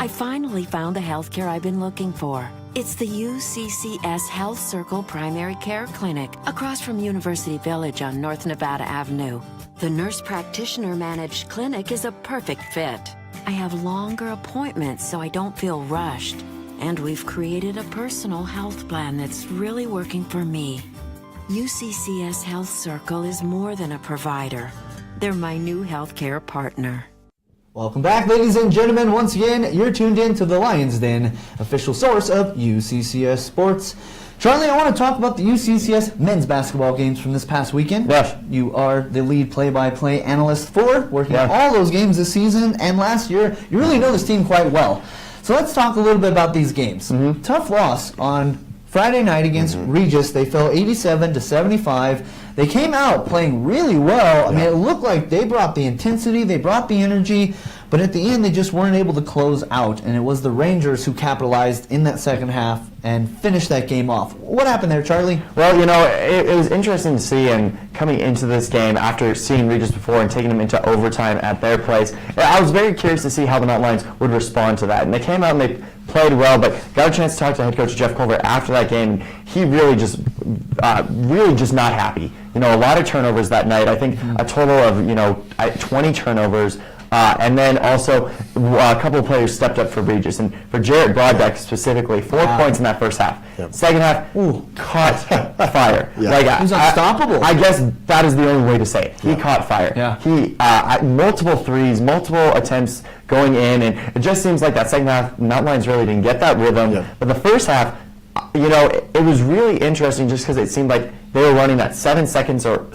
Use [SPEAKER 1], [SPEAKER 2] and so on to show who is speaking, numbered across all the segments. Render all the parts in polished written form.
[SPEAKER 1] I finally found the healthcare I've been looking for. It's the UCCS Health Circle Primary Care Clinic across from University Village on North Nevada Avenue. The nurse practitioner managed clinic is a perfect fit. I have longer appointments so I don't feel rushed. And we've created a personal health plan that's really working for me. UCCS Health Circle is more than a provider. They're my new healthcare partner.
[SPEAKER 2] Welcome back, ladies and gentlemen. Once again, you're tuned in to the Lions Den, official source of UCCS Sports. Charlie, I want to talk about the UCCS men's basketball games from this past weekend.
[SPEAKER 3] Yes.
[SPEAKER 2] You are the lead play-by-play analyst for working on all those games this season, and last year, you really know this team quite well. So let's talk a little bit about these games. Tough loss on Friday night against Regis. They fell 87-75. They came out playing really well. I mean, it looked like they brought the intensity, they brought the energy, but at the end they just weren't able to close out, and it was the Rangers who capitalized in that second half and finished that game off. What happened there, Charlie?
[SPEAKER 3] Well, you know, it was interesting to see, and coming into this game after seeing Regis before and taking them into overtime at their place, I was very curious to see how the Mountain Lions would respond to that. And they came out and they played well, but got a chance to talk to head coach Jeff Culver after that game, and he really just not happy. You know, a lot of turnovers that night. I think a total of 20 turnovers. And then also a couple of players stepped up for Regis. And for Jarrett Broadbeck specifically, 4 points in that first half. Second half, caught fire.
[SPEAKER 2] Like, he was unstoppable.
[SPEAKER 3] I guess that is the only way to say it. He caught fire. He multiple threes, multiple attempts going in, and it just seems like that second half, Mountain Lions really didn't get that rhythm. But the first half, you know, it was really interesting just because it seemed like they were running that 7 seconds or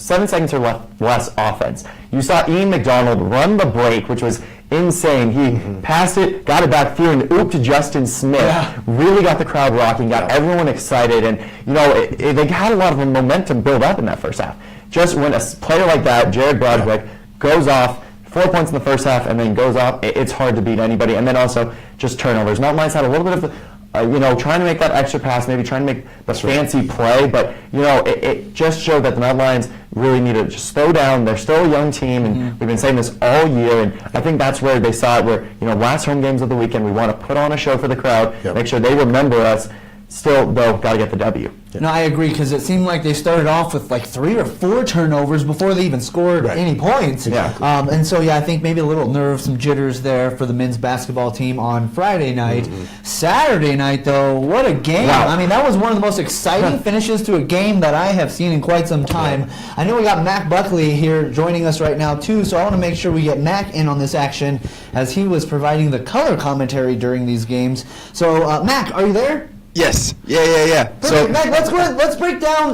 [SPEAKER 3] less offense. You saw Ian McDonald run the break, which was insane. He passed it, got it back through, and oop to Justin Smith. Really got the crowd rocking, got everyone excited, and you know they had a lot of momentum build up in that first half. Just when a player like that, Jared Broadwick, goes off, 4 points in the first half, and then goes off, it's hard to beat anybody. And then also just turnovers. Mountain Lions had a little bit of trying to make that extra pass, maybe trying to make the fancy play, but it just showed that the Mountain Lions really need to just slow down. They're still a young team, and we've been saying this all year, and I think that's where they saw it, where, last home games of the weekend, we want to put on a show for the crowd, make sure they remember us. Still, though, got to get the W.
[SPEAKER 2] No, I agree, because it seemed like they started off with like 3 or 4 turnovers before they even scored any points. And so, I think maybe a little nerves, some jitters there for the men's basketball team on Friday night. Saturday night, though, what a game. I mean, that was one of the most exciting finishes to a game that I have seen in quite some time. I know we got Mac Buckley here joining us right now, too, so I want to make sure we get Mac in on this action as he was providing the color commentary during these games. So, Mac, are you there?
[SPEAKER 4] Yes. Yeah.
[SPEAKER 2] So Mac, let's break down.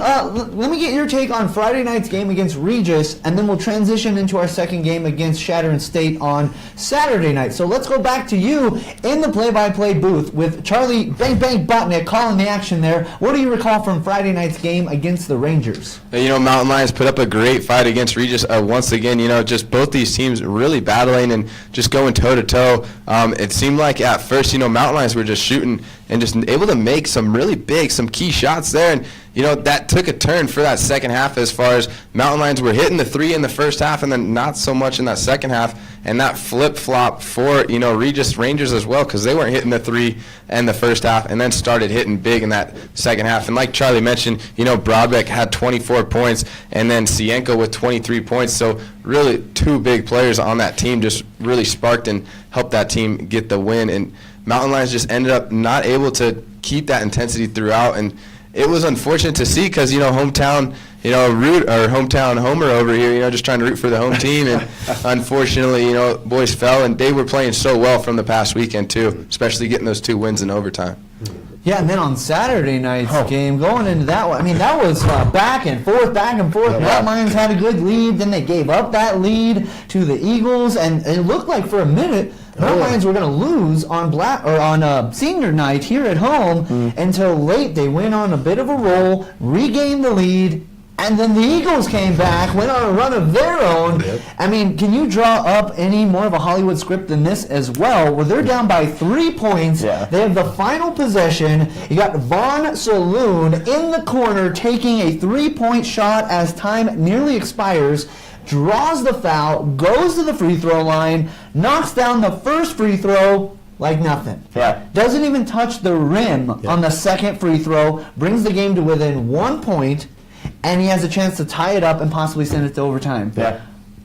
[SPEAKER 2] Let me get your take on Friday night's game against Regis, and then we'll transition into our second game against Shattern State on Saturday night. So let's go back to you in the play-by-play booth with Charlie Bang Bang Botnick calling the action there. What do you recall from Friday night's game against the Rangers?
[SPEAKER 4] Mountain Lions put up a great fight against Regis once again. just both these teams really battling and just going toe-to-toe. It seemed like at first, Mountain Lions were just shooting and just able to make some key shots there. And, that took a turn for that second half as far as Mountain Lions were hitting the 3 in the first half and then not so much in that second half. And that flip-flop for, Regis Rangers as well, because they weren't hitting the 3 in the first half and then started hitting big in that second half. And like Charlie mentioned, Broadbeck had 24 points and then Sienko with 23 points. So really 2 big players on that team just really sparked and helped that team get the win. And Mountain Lions just ended up not able to keep that intensity throughout, and it was unfortunate to see because hometown hometown homer over here, just trying to root for the home team, and unfortunately, boys fell, and they were playing so well from the past weekend too, especially getting those 2 wins in overtime.
[SPEAKER 2] Yeah, and then on Saturday night's game, going into that one, I mean, that was back and forth. Mountain Lions had a good lead, then they gave up that lead to the Eagles, and it looked like for a minute Mountain Lions were going to lose on senior night here at home until late. They went on a bit of a roll, regained the lead, and then the Eagles came back, went on a run of their own. I mean, can you draw up any more of a Hollywood script than this as well, where they're down by 3 points. They have the final possession. You got Vaughn Saloon in the corner taking a 3-point shot as time nearly expires, draws the foul, goes to the free throw line, knocks down the first free throw, like nothing.
[SPEAKER 3] Yeah.
[SPEAKER 2] Doesn't even touch the rim on the second free throw, brings the game to within 1 point, and he has a chance to tie it up and possibly send it to overtime.
[SPEAKER 3] Yeah.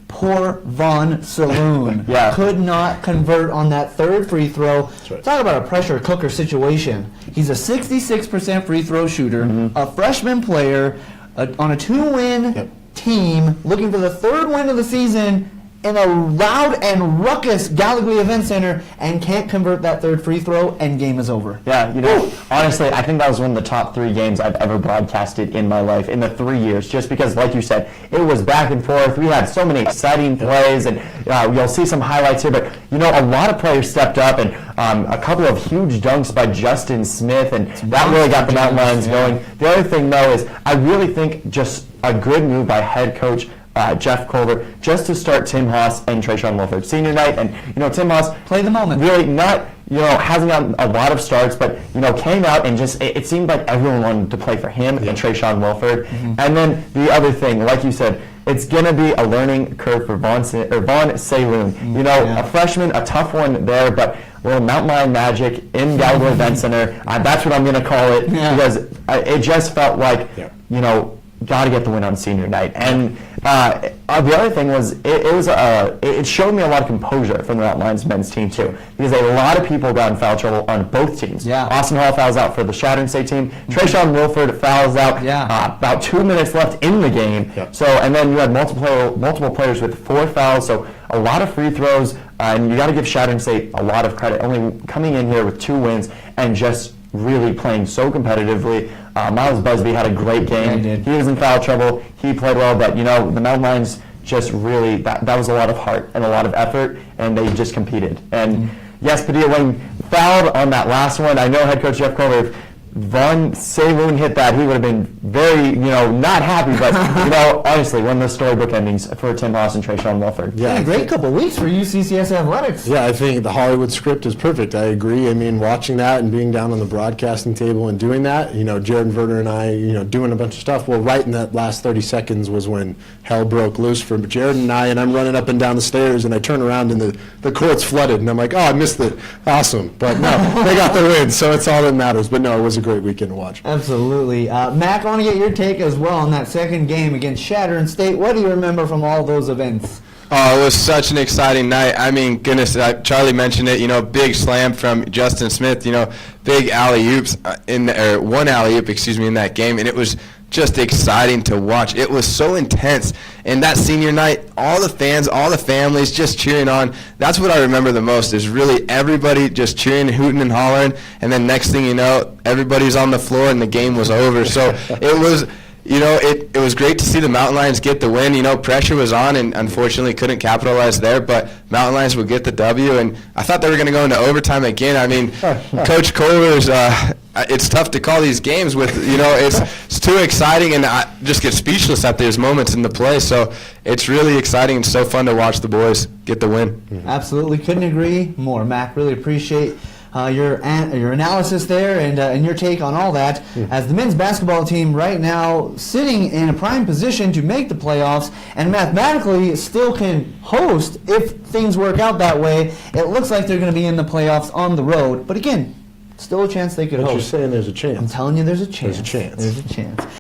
[SPEAKER 2] Poor Von Saloon.
[SPEAKER 3] Yeah.
[SPEAKER 2] Could not convert on that third free throw.
[SPEAKER 5] right.
[SPEAKER 2] Talk about a pressure cooker situation. He's a 66% free throw shooter, a freshman player on a 2-win team, looking for the 3rd win of the season in a loud and ruckus Gallagher Event Center, and can't convert that third free throw, and game is over.
[SPEAKER 3] Yeah, honestly, I think that was one of the top 3 games I've ever broadcasted in my life in the 3 years, just because, like you said, it was back and forth. We had so many exciting plays, and you'll see some highlights here, but, a lot of players stepped up, and a couple of huge dunks by Justin Smith, and that really got the Mountain Lions going. The other thing, though, is I really think just a good move by head coach Jeff Culver, just to start Tim Haas and Trayshawn Wilford senior night. And Tim Haas
[SPEAKER 2] Play the moment.
[SPEAKER 3] really not hasn't gotten a lot of starts, but came out and just it seemed like everyone wanted to play for him and Trayshawn Wilford. And then the other thing, like you said, it's going to be a learning curve for Von Saloon. A freshman, a tough one there, but Mountain Lion magic in Gallagher Event Center. That's what I'm going to call it, because it just felt like got to get the win on senior night. And the other thing was it showed me a lot of composure from the Mountain Lions men's team too, because a lot of people got in foul trouble on both teams.
[SPEAKER 2] Yeah.
[SPEAKER 3] Austin Hall fouls out for the Shattern State team. Trayshawn Wilford fouls out. About 2 minutes left in the game. So, and then you had multiple players with 4 fouls. So a lot of free throws, and you got to give Shattern State a lot of credit, only coming in here with 2 wins and just really playing so competitively. Miles Busby had a great game.
[SPEAKER 2] Yeah, he did.
[SPEAKER 3] He was in foul trouble. He played well, but the Mountain Lions just really, that was a lot of heart and a lot of effort, and they just competed. And yes, Padilla Wayne fouled on that last one. I know head coach Jeff Culver, if Von Saloon hit that, he would have been very, not happy, but, honestly, one of the storybook endings for Tim Haas and Trayshawn Wilford.
[SPEAKER 2] Yeah, a great couple weeks for UCCS athletics.
[SPEAKER 5] Yeah, I think the Hollywood script is perfect. I agree. I mean, watching that and being down on the broadcasting table and doing that, Jared Verder and I, doing a bunch of stuff. Well, right in that last 30 seconds was when hell broke loose for Jared and I, and I'm running up and down the stairs, and I turn around and the court's flooded, and I'm like, oh, I missed it. Awesome. But no, they got the win, so it's all that matters. But no, it was a great weekend to watch.
[SPEAKER 2] Absolutely. Mac, I want to get your take as well on that second game against Shattern State. What do you remember from all those events?
[SPEAKER 4] Oh, it was such an exciting night. I mean, goodness, Charlie mentioned it, big slam from Justin Smith, big alley-oops, one alley-oop, in that game, and it was just exciting to watch. It was so intense. And that senior night, all the fans, all the families just cheering on. That's what I remember the most, is really everybody just cheering, hooting and hollering. And then next thing you know, everybody's on the floor and the game was over. So it was, it was great to see the Mountain Lions get the win. Pressure was on and unfortunately couldn't capitalize there, but Mountain Lions would get the W. And I thought they were going to go into overtime again. I mean, Coach Culver's, it's tough to call these games with, it's too exciting, and I just get speechless at those moments in the play. So it's really exciting and so fun to watch the boys get the win.
[SPEAKER 2] Absolutely. Couldn't agree more, Mac. Really appreciate your analysis there and your take on all that, as the men's basketball team right now sitting in a prime position to make the playoffs and mathematically still can host if things work out that way. It looks like they're going to be in the playoffs on the road, but again, still a chance they could
[SPEAKER 5] But
[SPEAKER 2] host.
[SPEAKER 5] you're saying there's a chance.
[SPEAKER 2] I'm telling you, there's a chance.
[SPEAKER 5] There's a chance.
[SPEAKER 2] There's a chance.